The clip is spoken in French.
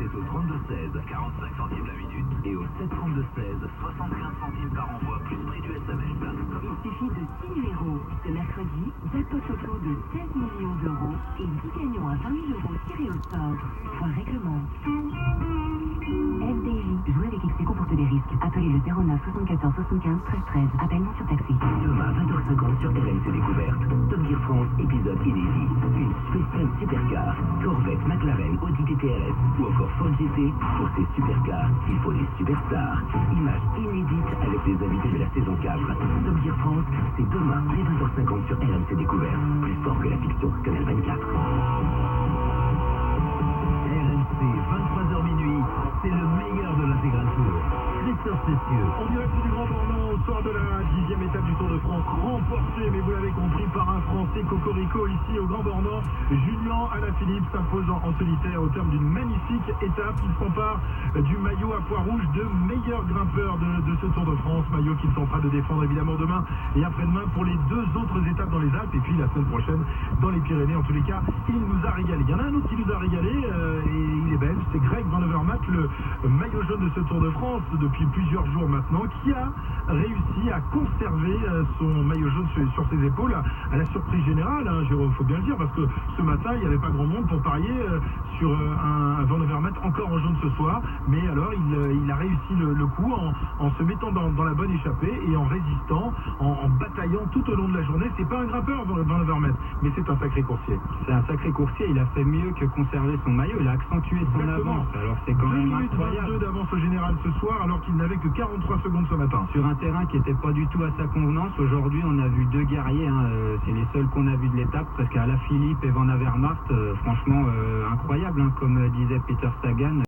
c'est au 32-16, 45 centimes la minute, et au 732-16, 75 centimes par envoi, plus prix du SMS. Il suffit de 6 numéros. Ce mercredi, jackpot auto de 16 millions d'euros et 10 gagnants à 20 000 euros tirés au sort. Point règlement. FDJ. Jouer avec XC comporte des risques. Appelez le 09 74 75 13 13. Appel non surtaxé. Demain, 20h50 sur RMC Découverte. Top Gear France, épisode inédit. Une spéciale supercar. Corvette, McLaren, Audi TTRS ou encore Ford GT. Pour ces supercars, il faut des superstars. Images inédites avec les invités de la saison 4. Top Gear France, c'est demain, dès 20h50 sur RMC Découverte. Plus fort que la fiction, Canal 24. RMC, 23h minuit, c'est le meilleur de l'intégral tour. Christophe Cessieux. En direct du Grand Bornand au soir de la 10e étape du Tour de France, remporté, mais vous l'avez compris, par un Français Cocorico ici au Grand Bornand. Julien Alaphilippe s'impose en solitaire au terme d'une magnifique étape. Il s'empare du maillot à pois rouge de meilleur grimpeur de ce Tour de France, maillot qu'il tentera de défendre évidemment demain et après-demain pour les deux autres étapes dans les Alpes et puis la semaine prochaine dans les Pyrénées. En tous les cas, il nous a régalé. Il y en a un autre qui nous a régalé et il est belge, c'est Greg Van Avermaet, le maillot jaune de ce Tour de France depuis plusieurs jours maintenant, qui a réussi à conserver son maillot jaune sur ses épaules à la surprise générale, hein, Jérôme, faut bien le dire, parce que ce matin il n'y avait pas grand monde pour parier sur un Van Avermaet encore en jaune ce soir, mais alors il a réussi le coup en se mettant dans la bonne échappée et en résistant, en bataillant tout au long de la journée. C'est pas un grimpeur Van Avermaet, mais c'est un sacré coursier. C'est un sacré coursier, il a fait mieux que conserver son maillot, il a accentué son avance, alors c'est quand même 2 minutes incroyable. 22 d'avance au général ce soir alors qu'il n'avait que 43 secondes ce matin. Sur un terrain qui n'était pas du tout à sa convenance, aujourd'hui on a vu deux guerriers, hein, c'est les seuls qu'on a vu de l'étape, parce qu'Alaphilippe et Van Avermaet, franchement incroyable, hein, comme disait Peter Sagan.